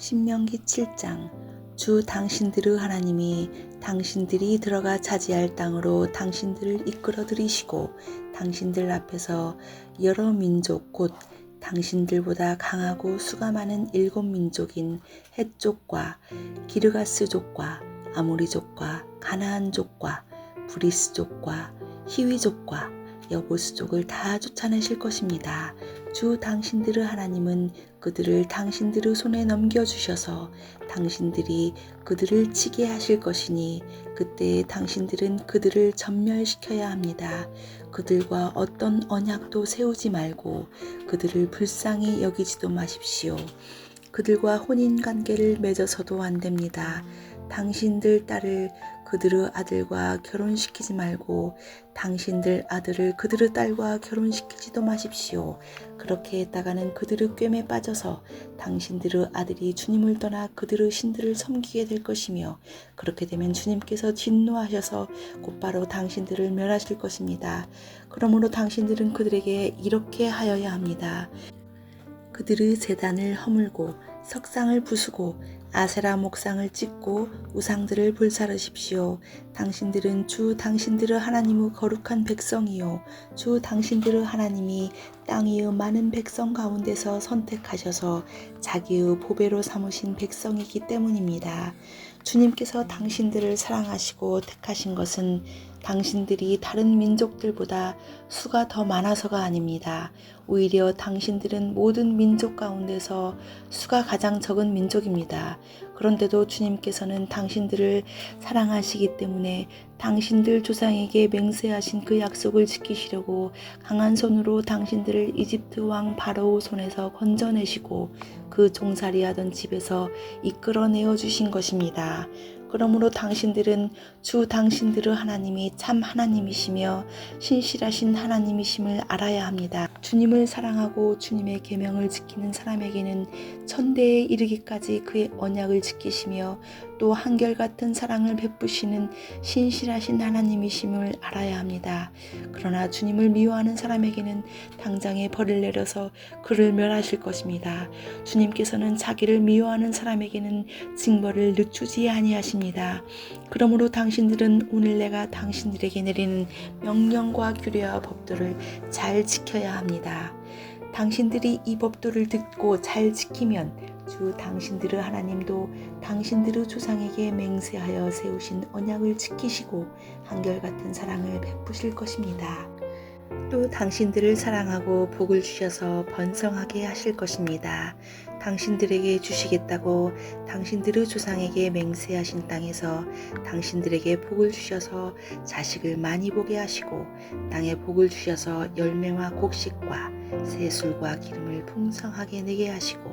신명기 7장. 주 당신들의 하나님이 당신들이 들어가 차지할 땅으로 당신들을 이끌어 들이시고 당신들 앞에서 여러 민족 곧 당신들보다 강하고 수가 많은 7민족인 헷족과 기르가스족과 아모리족과 가나안족과 브리스족과 히위족과 여부스족을 다 쫓아내실 것입니다. 주 당신들의 하나님은 그들을 당신들의 손에 넘겨주셔서 당신들이 그들을 치게 하실 것이니 그때 당신들은 그들을 전멸시켜야 합니다. 그들과 어떤 언약도 세우지 말고 그들을 불쌍히 여기지도 마십시오. 그들과 혼인관계를 맺어서도 안 됩니다. 당신들 딸을 그들의 아들과 결혼시키지 말고 당신들 아들을 그들의 딸과 결혼시키지도 마십시오. 그렇게 했다가는 그들의 꿰매 빠져서 당신들의 아들이 주님을 떠나 그들의 신들을 섬기게 될 것이며 그렇게 되면 주님께서 진노하셔서 곧바로 당신들을 멸하실 것입니다. 그러므로 당신들은 그들에게 이렇게 하여야 합니다. 그들의 제단을 허물고 석상을 부수고 아세라 목상을 찢고 우상들을 불사르십시오. 당신들은 주 당신들의 하나님의 거룩한 백성이요 주 당신들의 하나님이 땅 위의 많은 백성 가운데서 선택하셔서 자기의 보배로 삼으신 백성이기 때문입니다. 주님께서 당신들을 사랑하시고 택하신 것은 당신들이 다른 민족들보다 수가 더 많아서가 아닙니다. 오히려 당신들은 모든 민족 가운데서 수가 가장 적은 민족입니다. 그런데도 주님께서는 당신들을 사랑하시기 때문에 당신들 조상에게 맹세하신 그 약속을 지키시려고 강한 손으로 당신들을 이집트 왕 바로의 손에서 건져내시고 그 종살이하던 집에서 이끌어내어 주신 것입니다. 그러므로 당신들은 주 당신들의 하나님이 참 하나님이시며 신실하신 하나님이심을 알아야 합니다. 주님을 사랑하고 주님의 계명을 지키는 사람에게는 천대에 이르기까지 그의 언약을 지키시며 또 한결같은 사랑을 베푸시는 신실하신 하나님이심을 알아야 합니다. 그러나 주님을 미워하는 사람에게는 당장에 벌을 내려서 그를 멸하실 것입니다. 주님께서는 자기를 미워하는 사람에게는 징벌을 늦추지 아니하십니다. 그러므로 당신들은 오늘 내가 당신들에게 내리는 명령과 규례와 법도를 잘 지켜야 합니다. 당신들이 이 법도를 듣고 잘 지키면 주 당신들의 하나님도 당신들의 조상에게 맹세하여 세우신 언약을 지키시고 한결같은 사랑을 베푸실 것입니다. 또 당신들을 사랑하고 복을 주셔서 번성하게 하실 것입니다. 당신들에게 주시겠다고 당신들의 조상에게 맹세하신 땅에서 당신들에게 복을 주셔서 자식을 많이 보게 하시고 땅에 복을 주셔서 열매와 곡식과 새술과 기름을 풍성하게 내게 하시고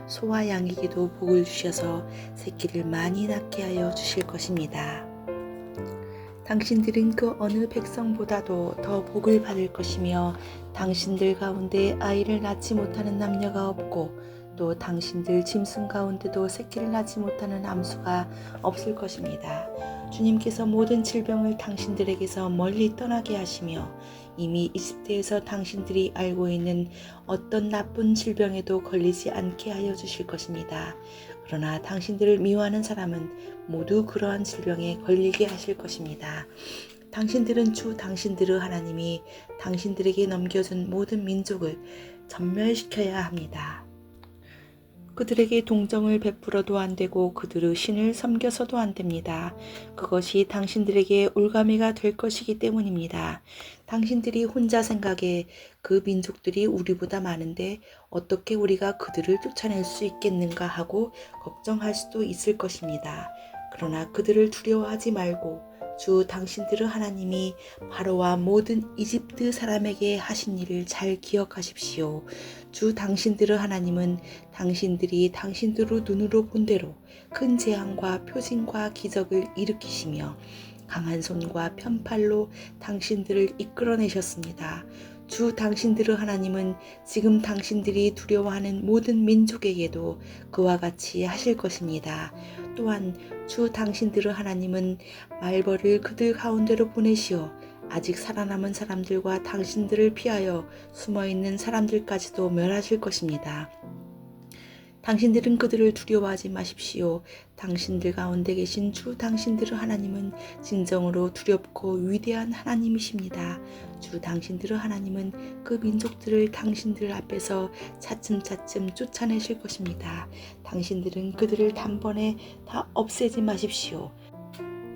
소와 양에게도 복을 주셔서 새끼를 많이 낳게 하여 주실 것입니다. 당신들은 그 어느 백성보다도 더 복을 받을 것이며 당신들 가운데 아이를 낳지 못하는 남녀가 없고 또 당신들 짐승 가운데도 새끼를 낳지 못하는 암수가 없을 것입니다. 주님께서 모든 질병을 당신들에게서 멀리 떠나게 하시며 이미 이집트에서 당신들이 알고 있는 어떤 나쁜 질병에도 걸리지 않게 하여 주실 것입니다. 그러나 당신들을 미워하는 사람은 모두 그러한 질병에 걸리게 하실 것입니다. 당신들은 주 당신들의 하나님이 당신들에게 넘겨준 모든 민족을 전멸시켜야 합니다. 그들에게 동정을 베풀어도 안 되고 그들의 신을 섬겨서도 안 됩니다. 그것이 당신들에게 올가미가 될 것이기 때문입니다. 당신들이 혼자 생각해 그 민족들이 우리보다 많은데 어떻게 우리가 그들을 쫓아낼 수 있겠는가 하고 걱정할 수도 있을 것입니다. 그러나 그들을 두려워하지 말고 주 당신들의 하나님이 바로와 모든 이집트 사람에게 하신 일을 잘 기억하십시오. 주 당신들의 하나님은 당신들이 당신들의 눈으로 본 대로 큰 재앙과 표징과 기적을 일으키시며 강한 손과 편팔로 당신들을 이끌어내셨습니다. 주 당신들의 하나님은 지금 당신들이 두려워하는 모든 민족에게도 그와 같이 하실 것입니다. 또한 주 당신들의 하나님은 말벌을 그들 가운데로 보내시어 아직 살아남은 사람들과 당신들을 피하여 숨어있는 사람들까지도 멸하실 것입니다. 당신들은 그들을 두려워하지 마십시오. 당신들 가운데 계신 주 당신들의 하나님은 진정으로 두렵고 위대한 하나님이십니다. 주 당신들의 하나님은 그 민족들을 당신들 앞에서 차츰차츰 쫓아내실 것입니다. 당신들은 그들을 단번에 다 없애지 마십시오.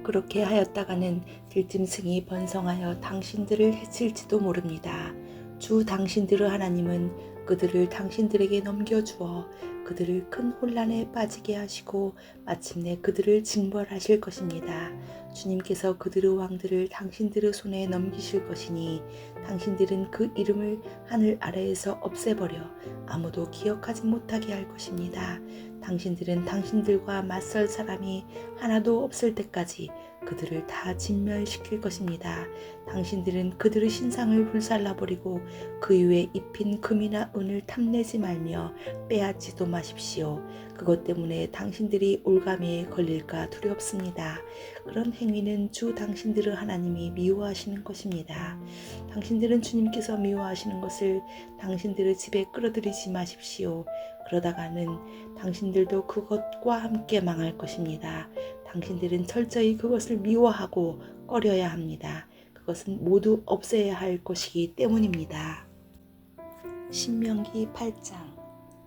그렇게 하였다가는 들짐승이 번성하여 당신들을 해칠지도 모릅니다. 주 당신들의 하나님은 그들을 당신들에게 넘겨주어 그들을 큰 혼란에 빠지게 하시고 마침내 그들을 징벌하실 것입니다. 주님께서 그들의 왕들을 당신들의 손에 넘기실 것이니 당신들은 그 이름을 하늘 아래에서 없애버려 아무도 기억하지 못하게 할 것입니다. 당신들은 당신들과 맞설 사람이 하나도 없을 때까지 그들을 다 진멸시킬 것입니다. 당신들은 그들의 신상을 불살라버리고 그 위에 입힌 금이나 은을 탐내지 말며 빼앗지도 마십시오. 그것 때문에 당신들이 올가미에 걸릴까 두렵습니다. 그런 행위는 주 당신들의 하나님이 미워하시는 것입니다. 당신들은 주님께서 미워하시는 것을 당신들의 집에 끌어들이지 마십시오. 그러다가는 당신들도 그것과 함께 망할 것입니다. 당신들은 철저히 그것을 미워하고 꺼려야 합니다. 그것은 모두 없애야 할 것이기 때문입니다. 신명기 8장.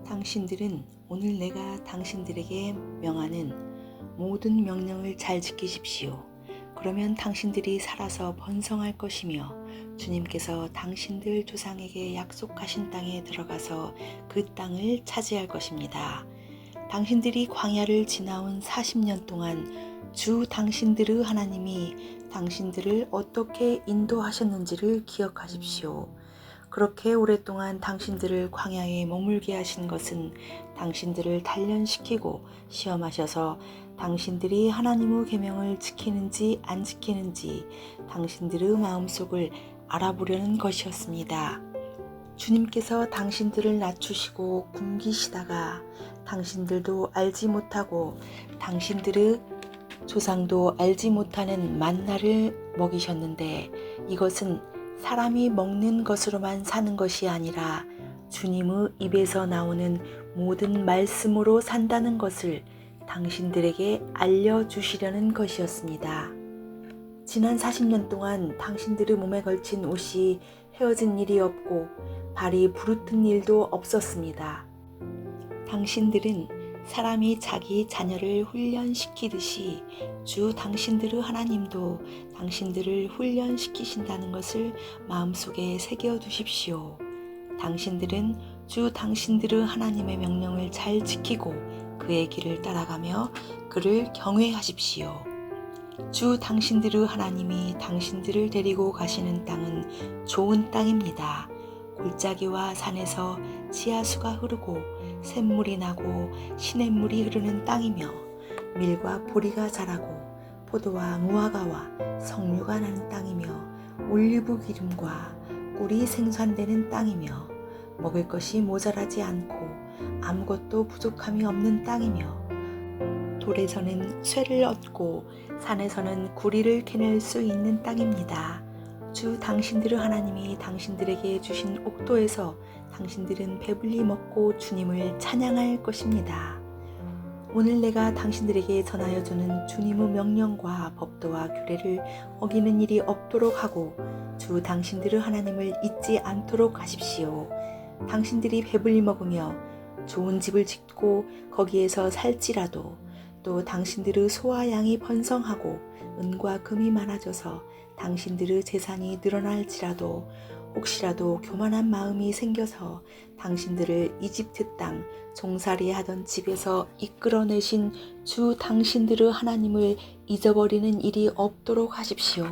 당신들은 오늘 내가 당신들에게 명하는 모든 명령을 잘 지키십시오. 그러면 당신들이 살아서 번성할 것이며 주님께서 당신들 조상에게 약속하신 땅에 들어가서 그 땅을 차지할 것입니다. 당신들이 광야를 지나온 40년 동안 주 당신들의 하나님이 당신들을 어떻게 인도하셨는지를 기억하십시오. 그렇게 오랫동안 당신들을 광야에 머물게 하신 것은 당신들을 단련시키고 시험하셔서 당신들이 하나님의 계명을 지키는지 안 지키는지 당신들의 마음속을 알아보려는 것이었습니다. 주님께서 당신들을 낮추시고 굶기시다가 당신들도 알지 못하고 당신들의 조상도 알지 못하는 만나를 먹이셨는데 이것은 사람이 먹는 것으로만 사는 것이 아니라 주님의 입에서 나오는 모든 말씀으로 산다는 것을 당신들에게 알려주시려는 것이었습니다. 지난 40년 동안 당신들의 몸에 걸친 옷이 헤어진 일이 없고 발이 부르튼 일도 없었습니다. 당신들은 사람이 자기 자녀를 훈련시키듯이 주 당신들의 하나님도 당신들을 훈련시키신다는 것을 마음속에 새겨두십시오. 당신들은 주 당신들의 하나님의 명령을 잘 지키고 그의 길을 따라가며 그를 경외하십시오. 주 당신들의 하나님이 당신들을 데리고 가시는 땅은 좋은 땅입니다. 골짜기와 산에서 지하수가 흐르고 샘물이 나고 시냇물이 흐르는 땅이며 밀과 보리가 자라고 포도와 무화과와 석류가 나는 땅이며 올리브 기름과 꿀이 생산되는 땅이며 먹을 것이 모자라지 않고 아무것도 부족함이 없는 땅이며 돌에서는 쇠를 얻고 산에서는 구리를 캐낼 수 있는 땅입니다. 주 당신들의 하나님이 당신들에게 주신 옥토에서 당신들은 배불리 먹고 주님을 찬양할 것입니다. 오늘 내가 당신들에게 전하여 주는 주님의 명령과 법도와 규례를 어기는 일이 없도록 하고 주 당신들의 하나님을 잊지 않도록 하십시오. 당신들이 배불리 먹으며 좋은 집을 짓고 거기에서 살지라도 또 당신들의 소와 양이 번성하고 은과 금이 많아져서 당신들의 재산이 늘어날지라도 혹시라도 교만한 마음이 생겨서 당신들을 이집트 땅 종살이 하던 집에서 이끌어내신 주 당신들의 하나님을 잊어버리는 일이 없도록 하십시오.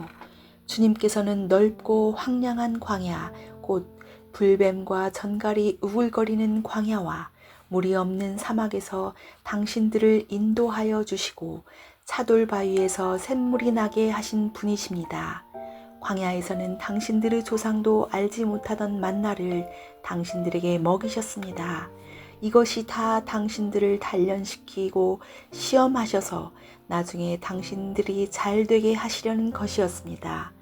주님께서는 넓고 황량한 광야 곧 불뱀과 전갈이 우글거리는 광야와 물이 없는 사막에서 당신들을 인도하여 주시고 차돌 바위에서 샘물이 나게 하신 분이십니다. 광야에서는 당신들의 조상도 알지 못하던 만나를 당신들에게 먹이셨습니다. 이것이 다 당신들을 단련시키고 시험하셔서 나중에 당신들이 잘 되게 하시려는 것이었습니다.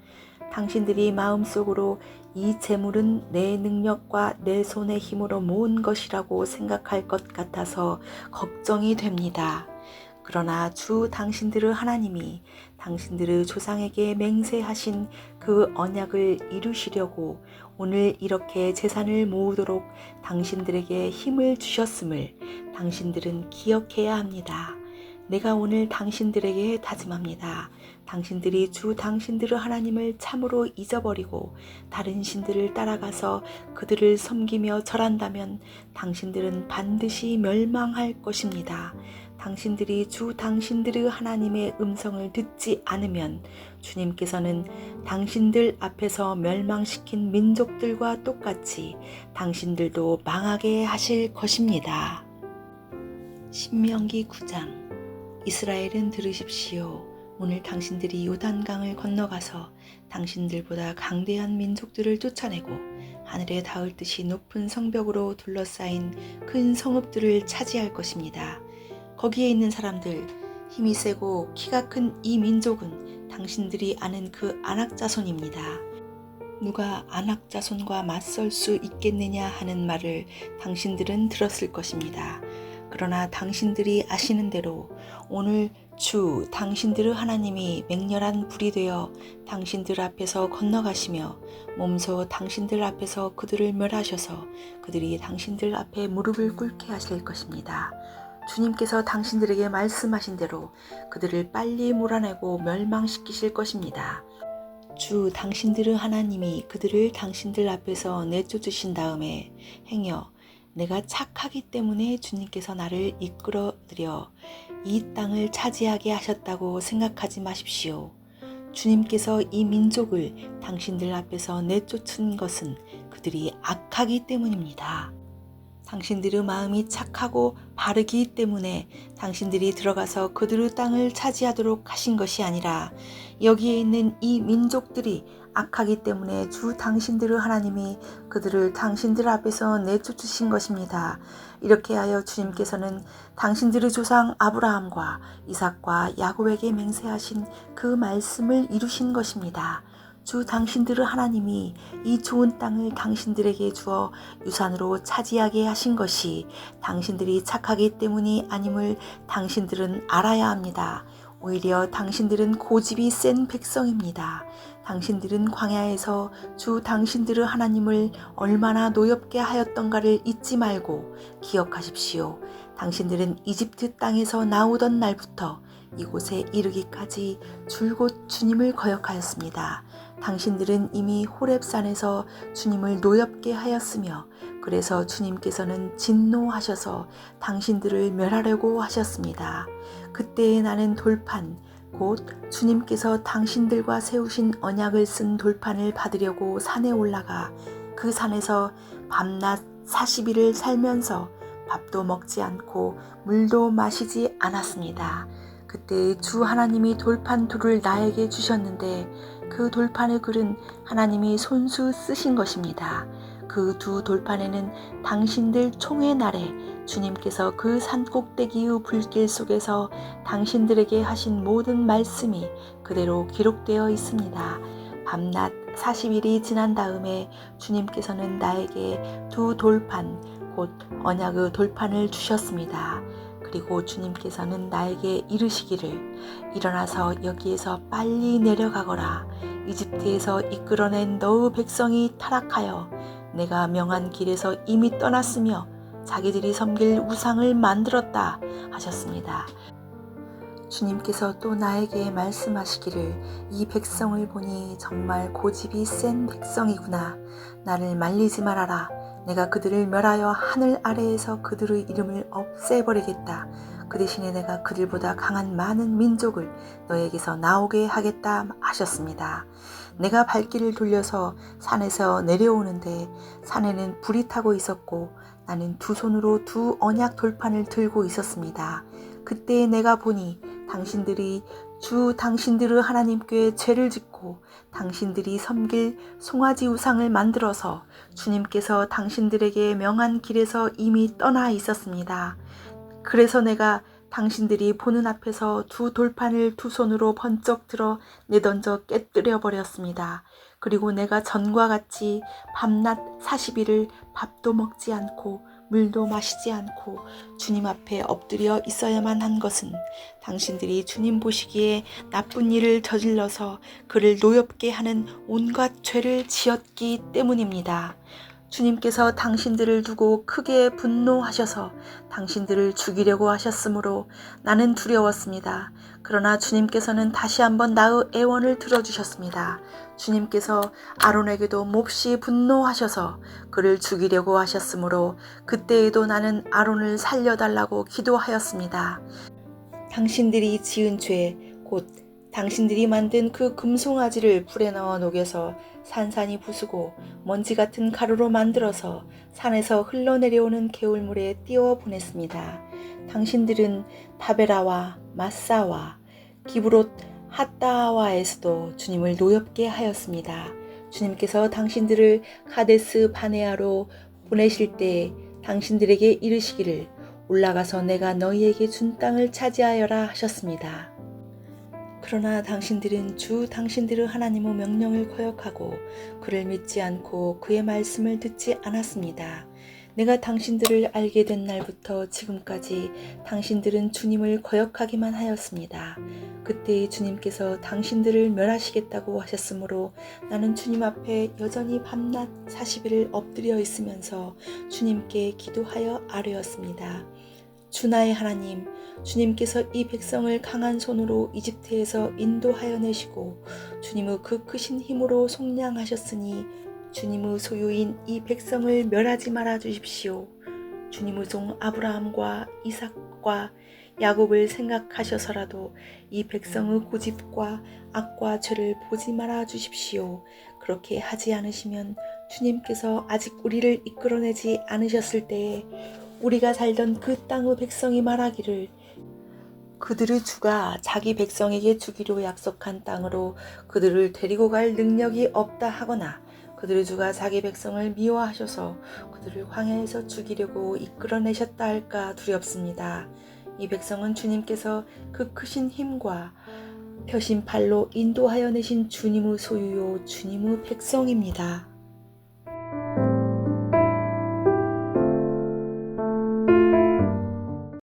당신들이 마음속으로 이 재물은 내 능력과 내 손의 힘으로 모은 것이라고 생각할 것 같아서 걱정이 됩니다. 그러나 주 당신들의 하나님이 당신들의 조상에게 맹세하신 그 언약을 이루시려고 오늘 이렇게 재산을 모으도록 당신들에게 힘을 주셨음을 당신들은 기억해야 합니다. 내가 오늘 당신들에게 다짐합니다. 당신들이 주 당신들의 하나님을 참으로 잊어버리고 다른 신들을 따라가서 그들을 섬기며 절한다면 당신들은 반드시 멸망할 것입니다. 당신들이 주 당신들의 하나님의 음성을 듣지 않으면 주님께서는 당신들 앞에서 멸망시킨 민족들과 똑같이 당신들도 망하게 하실 것입니다. 신명기 9장. 이스라엘은 들으십시오. 오늘 당신들이 요단강을 건너가서 당신들보다 강대한 민족들을 쫓아내고 하늘에 닿을 듯이 높은 성벽으로 둘러싸인 큰 성읍들을 차지할 것입니다. 거기에 있는 사람들, 힘이 세고 키가 큰 이 민족은 당신들이 아는 그 아낙 자손입니다. 누가 아낙 자손과 맞설 수 있겠느냐 하는 말을 당신들은 들었을 것입니다. 그러나 당신들이 아시는 대로 오늘 주 당신들의 하나님이 맹렬한 불이 되어 당신들 앞에서 건너가시며 몸소 당신들 앞에서 그들을 멸하셔서 그들이 당신들 앞에 무릎을 꿇게 하실 것입니다. 주님께서 당신들에게 말씀하신 대로 그들을 빨리 몰아내고 멸망시키실 것입니다. 주 당신들의 하나님이 그들을 당신들 앞에서 내쫓으신 다음에 행여 내가 착하기 때문에 주님께서 나를 이끌어들여 이 땅을 차지하게 하셨다고 생각하지 마십시오. 주님께서 이 민족을 당신들 앞에서 내쫓은 것은 그들이 악하기 때문입니다. 당신들의 마음이 착하고 바르기 때문에 당신들이 들어가서 그들의 땅을 차지하도록 하신 것이 아니라 여기에 있는 이 민족들이 악하기 때문에 주 당신들의 하나님이 그들을 당신들 앞에서 내쫓으신 것입니다. 이렇게 하여 주님께서는 당신들의 조상 아브라함과 이삭과 야곱에게 맹세하신 그 말씀을 이루신 것입니다. 주 당신들의 하나님이 이 좋은 땅을 당신들에게 주어 유산으로 차지하게 하신 것이 당신들이 착하기 때문이 아님을 당신들은 알아야 합니다. 오히려 당신들은 고집이 센 백성입니다. 당신들은 광야에서 주 당신들의 하나님을 얼마나 노엽게 하였던가를 잊지 말고 기억하십시오. 당신들은 이집트 땅에서 나오던 날부터 이곳에 이르기까지 줄곧 주님을 거역하였습니다. 당신들은 이미 호렙산에서 주님을 노엽게 하였으며 그래서 주님께서는 진노하셔서 당신들을 멸하려고 하셨습니다. 그때에 나는 돌판 곧 주님께서 당신들과 세우신 언약을 쓴 돌판을 받으려고 산에 올라가 그 산에서 밤낮 40일을 살면서 밥도 먹지 않고 물도 마시지 않았습니다. 그때 주 하나님이 돌판 둘을 나에게 주셨는데 그 돌판의 글은 하나님이 손수 쓰신 것입니다. 그 두 돌판에는 당신들 총회 날에 주님께서 그 산꼭대기의 불길 속에서 당신들에게 하신 모든 말씀이 그대로 기록되어 있습니다. 밤낮 40일이 지난 다음에 주님께서는 나에게 두 돌판 곧 언약의 돌판을 주셨습니다. 그리고 주님께서는 나에게 이르시기를 일어나서 여기에서 빨리 내려가거라. 이집트에서 이끌어낸 너의 백성이 타락하여 내가 명한 길에서 이미 떠났으며 자기들이 섬길 우상을 만들었다 하셨습니다. 주님께서 또 나에게 말씀하시기를 이 백성을 보니 정말 고집이 센 백성이구나. 나를 말리지 말아라. 내가 그들을 멸하여 하늘 아래에서 그들의 이름을 없애버리겠다. 그 대신에 내가 그들보다 강한 많은 민족을 너에게서 나오게 하겠다 하셨습니다. 내가 발길을 돌려서 산에서 내려오는데 산에는 불이 타고 있었고 나는 두 손으로 두 언약 돌판을 들고 있었습니다. 그때 내가 보니 당신들이 주 당신들의 하나님께 죄를 짓고 당신들이 섬길 송아지 우상을 만들어서 주님께서 당신들에게 명한 길에서 이미 떠나 있었습니다. 그래서 내가 당신들이 보는 앞에서 두 돌판을 두 손으로 번쩍 들어 내던져 깨뜨려 버렸습니다. 그리고 내가 전과 같이 밤낮 40일을 밥도 먹지 않고 물도 마시지 않고 주님 앞에 엎드려 있어야만 한 것은 당신들이 주님 보시기에 나쁜 일을 저질러서 그를 노엽게 하는 온갖 죄를 지었기 때문입니다. 주님께서 당신들을 두고 크게 분노하셔서 당신들을 죽이려고 하셨으므로 나는 두려웠습니다. 그러나 주님께서는 다시 한번 나의 애원을 들어주셨습니다. 주님께서 아론에게도 몹시 분노하셔서 그를 죽이려고 하셨으므로 그때에도 나는 아론을 살려달라고 기도하였습니다. 당신들이 지은 죄, 곧 당신들이 만든 그 금송아지를 불에 넣어 녹여서 산산이 부수고 먼지 같은 가루로 만들어서 산에서 흘러내려오는 개울물에 띄워 보냈습니다. 당신들은 다베라와 마사와 기브롯 핫다와에서도 주님을 노엽게 하였습니다. 주님께서 당신들을 카데스 바네아로 보내실 때 당신들에게 이르시기를 올라가서 내가 너희에게 준 땅을 차지하여라 하셨습니다. 그러나 당신들은 주 당신들의 하나님의 명령을 거역하고 그를 믿지 않고 그의 말씀을 듣지 않았습니다. 내가 당신들을 알게 된 날부터 지금까지 당신들은 주님을 거역하기만 하였습니다. 그때 주님께서 당신들을 멸하시겠다고 하셨으므로 나는 주님 앞에 여전히 밤낮 40일을 엎드려 있으면서 주님께 기도하여 아뢰었습니다. 주 나의 하나님, 주님께서 이 백성을 강한 손으로 이집트에서 인도하여 내시고 주님의 그 크신 힘으로 속량하셨으니 주님의 소유인 이 백성을 멸하지 말아 주십시오. 주님의 종 아브라함과 이삭과 야곱을 생각하셔서라도 이 백성의 고집과 악과 죄를 보지 말아 주십시오. 그렇게 하지 않으시면 주님께서 아직 우리를 이끌어내지 않으셨을 때에 우리가 살던 그 땅의 백성이 말하기를 그들의 주가 자기 백성에게 주기로 약속한 땅으로 그들을 데리고 갈 능력이 없다 하거나 그들의 주가 자기 백성을 미워하셔서 그들을 광야에서 죽이려고 이끌어내셨다 할까 두렵습니다. 이 백성은 주님께서 그 크신 힘과 펴신 팔로 인도하여 내신 주님의 소유요 주님의 백성입니다.